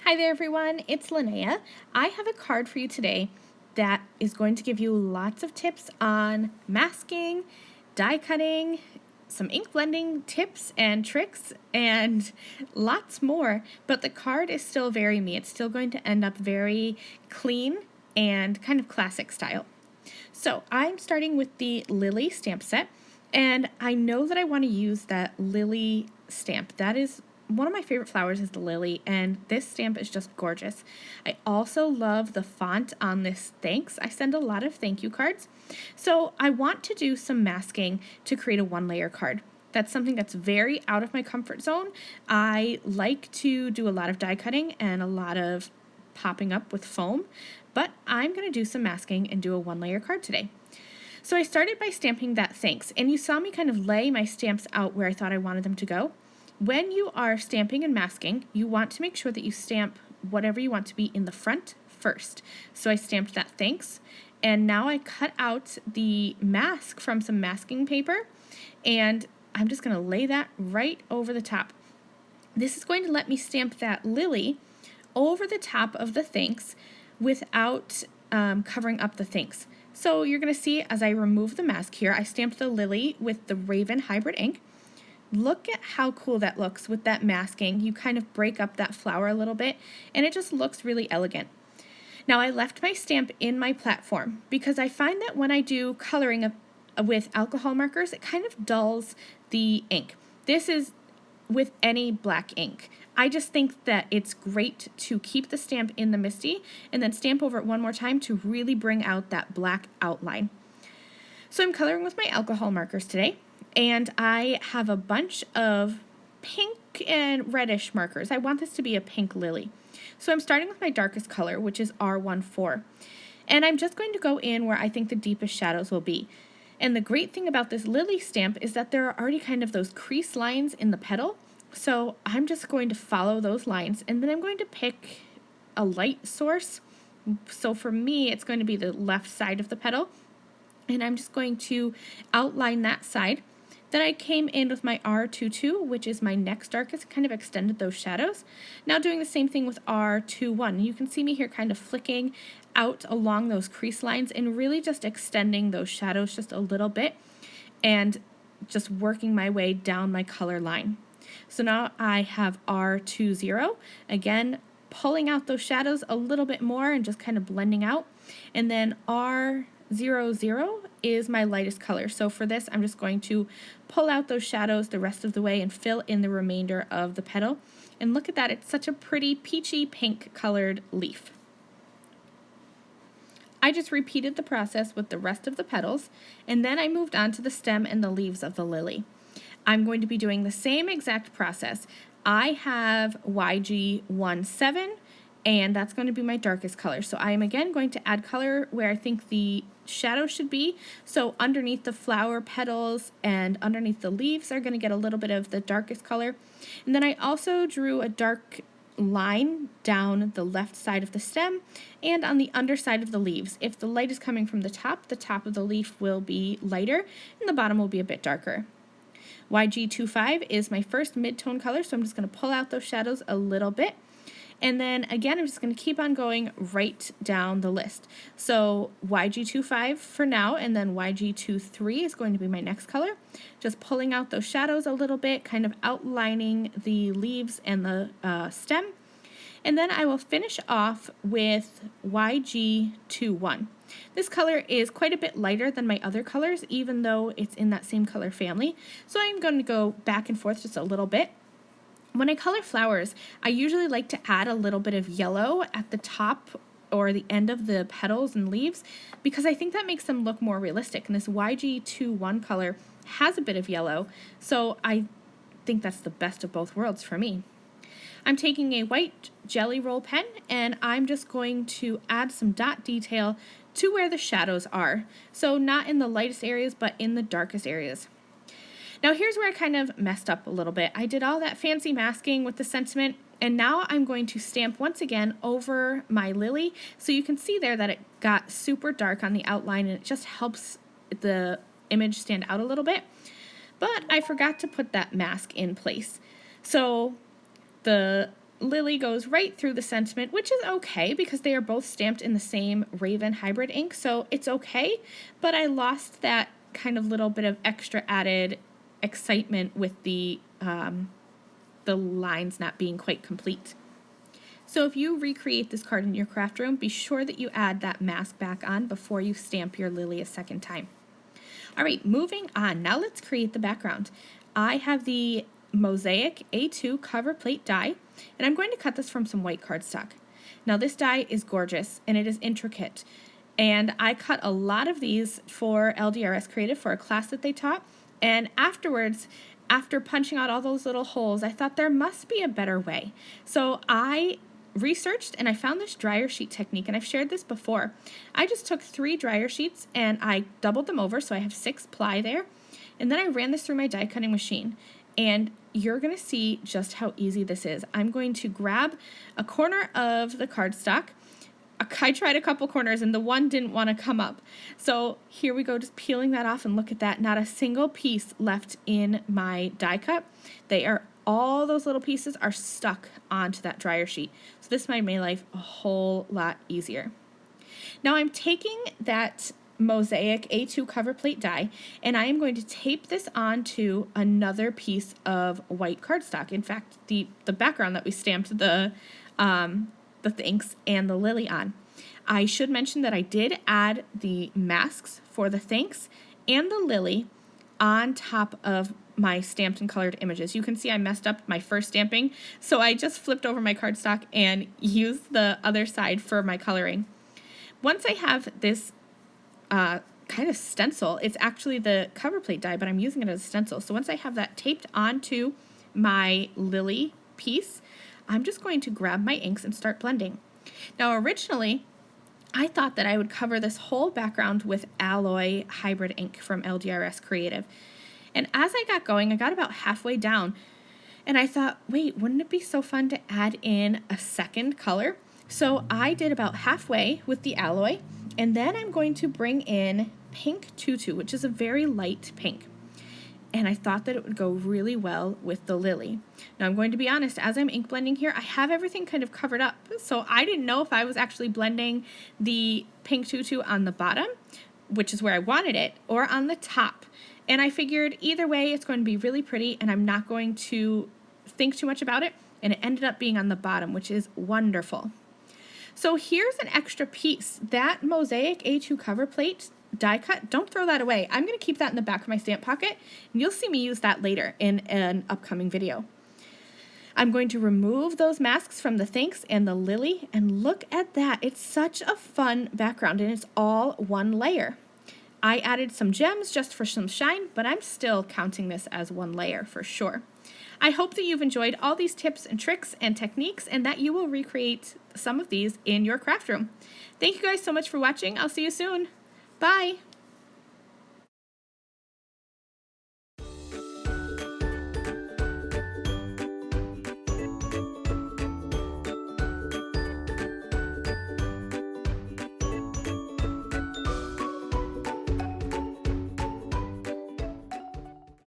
Hi there everyone, it's Lynnea. I have a card for you today that is going to give you lots of tips on masking, die cutting, some ink blending tips and tricks, and lots more. But the card is still very me. It's still going to end up very clean and kind of classic style. So I'm starting with the Lily stamp set, and I know that I want to use that lily stamp. That is one of my favorite flowers is the lily, and this stamp is just gorgeous. I also love the font on this thanks. I send a lot of thank you cards. So I want to do some masking to create a one-layer card. That's something that's very out of my comfort zone. I like to do a lot of die cutting and a lot of popping up with foam, but I'm going to do some masking and do a one-layer card today. So I started by stamping that thanks, and you saw me kind of lay my stamps out where I thought I wanted them to go. When you are stamping and masking, you want to make sure that you stamp whatever you want to be in the front first. So I stamped that thanks, and now I cut out the mask from some masking paper, and I'm just going to lay that right over the top. This is going to let me stamp that lily over the top of the thanks without covering up the thanks. So you're going to see as I remove the mask here, I stamped the lily with the Raven hybrid ink. Look at how cool that looks with that masking. You kind of break up that flower a little bit, and it just looks really elegant. Now I left my stamp in my platform because I find that when I do coloring with alcohol markers, it kind of dulls the ink. This is with any black ink. I just think that it's great to keep the stamp in the MISTI and then stamp over it one more time to really bring out that black outline. So I'm coloring with my alcohol markers today, and I have a bunch of pink and reddish markers. I want this to be a pink lily. So I'm starting with my darkest color, which is R14. And I'm just going to go in where I think the deepest shadows will be. And the great thing about this lily stamp is that there are already kind of those crease lines in the petal. So I'm just going to follow those lines, and then I'm going to pick a light source. So for me, it's going to be the left side of the petal. And I'm just going to outline that side. Then I came in with my R22, which is my next darkest, kind of extended those shadows. Now doing the same thing with R21. You can see me here kind of flicking out along those crease lines and really just extending those shadows just a little bit and just working my way down my color line. So now I have R20, again, pulling out those shadows a little bit more and just kind of blending out. And then R00 is my lightest color. So for this, I'm just going to pull out those shadows the rest of the way and fill in the remainder of the petal. And look at that, it's such a pretty peachy pink colored leaf. I just repeated the process with the rest of the petals, and then I moved on to the stem and the leaves of the lily. I'm going to be doing the same exact process. I have YG17, and that's going to be my darkest color. So I am again going to add color where I think the shadow should be. So underneath the flower petals and underneath the leaves are going to get a little bit of the darkest color. And then I also drew a dark line down the left side of the stem and on the underside of the leaves. If the light is coming from the top of the leaf will be lighter and the bottom will be a bit darker. YG25 is my first mid-tone color, so I'm just going to pull out those shadows a little bit. And then again, I'm just going to keep on going right down the list. So YG25 for now, and then YG23 is going to be my next color. Just pulling out those shadows a little bit, kind of outlining the leaves and the stem. And then I will finish off with YG21. This color is quite a bit lighter than my other colors, even though it's in that same color family. So I'm going to go back and forth just a little bit. When I color flowers, I usually like to add a little bit of yellow at the top or the end of the petals and leaves because I think that makes them look more realistic. And this YG21 color has a bit of yellow, so I think that's the best of both worlds for me. I'm taking a white jelly roll pen and I'm just going to add some dot detail to where the shadows are. So not in the lightest areas, but in the darkest areas. Now here's where I kind of messed up a little bit. I did all that fancy masking with the sentiment, and now I'm going to stamp once again over my lily. So you can see there that it got super dark on the outline and it just helps the image stand out a little bit. But I forgot to put that mask in place. So the lily goes right through the sentiment, which is okay because they are both stamped in the same Raven hybrid ink, so it's okay, but I lost that kind of little bit of extra added excitement with the lines not being quite complete. So if you recreate this card in your craft room, be sure that you add that mask back on before you stamp your lily a second time. All right, moving on. Now let's create the background. I have the Mosaic A2 cover plate die, and I'm going to cut this from some white cardstock. Now this die is gorgeous and it is intricate, and I cut a lot of these for LDRS Creative for a class that they taught, and afterwards, after punching out all those little holes, I thought there must be a better way. So I researched and I found this dryer sheet technique, and I've shared this before. I just took 3 dryer sheets and I doubled them over, so I have 6 ply there, and then I ran this through my die cutting machine, and you're going to see just how easy this is. I'm going to grab a corner of the cardstock. I tried a couple corners and the one didn't want to come up. So here we go, just peeling that off, and look at that. Not a single piece left in my die cut. All those little pieces are stuck onto that dryer sheet. So this made my life a whole lot easier. Now I'm taking that Mosaic A2 cover plate die, and I am going to tape this onto another piece of white cardstock. In fact, the background that we stamped the thanks and the lily on. I should mention that I did add the masks for the thanks and the lily on top of my stamped and colored images. You can see I messed up my first stamping, so I just flipped over my cardstock and used the other side for my coloring. Once I have this kind of stencil, it's actually the cover plate die, but I'm using it as a stencil. So once I have that taped onto my lily piece, I'm just going to grab my inks and start blending. Now originally, I thought that I would cover this whole background with alloy hybrid ink from LDRS Creative. And as I got going, I got about halfway down, and I thought, wait, wouldn't it be so fun to add in a second color? So I did about halfway with the alloy, and then I'm going to bring in pink tutu, which is a very light pink. And I thought that it would go really well with the lily. Now I'm going to be honest, as I'm ink blending here, I have everything kind of covered up. So I didn't know if I was actually blending the pink tutu on the bottom, which is where I wanted it, or on the top. And I figured either way it's going to be really pretty and I'm not going to think too much about it. And it ended up being on the bottom, which is wonderful. So here's an extra piece. That Mosaic A2 cover plate die cut, don't throw that away. I'm going to keep that in the back of my stamp pocket, and you'll see me use that later in an upcoming video. I'm going to remove those masks from the thanks and the lily, and look at that. It's such a fun background, and it's all one layer. I added some gems just for some shine, but I'm still counting this as one layer for sure. I hope that you've enjoyed all these tips and tricks and techniques, and that you will recreate some of these in your craft room. Thank you guys so much for watching. I'll see you soon. Bye!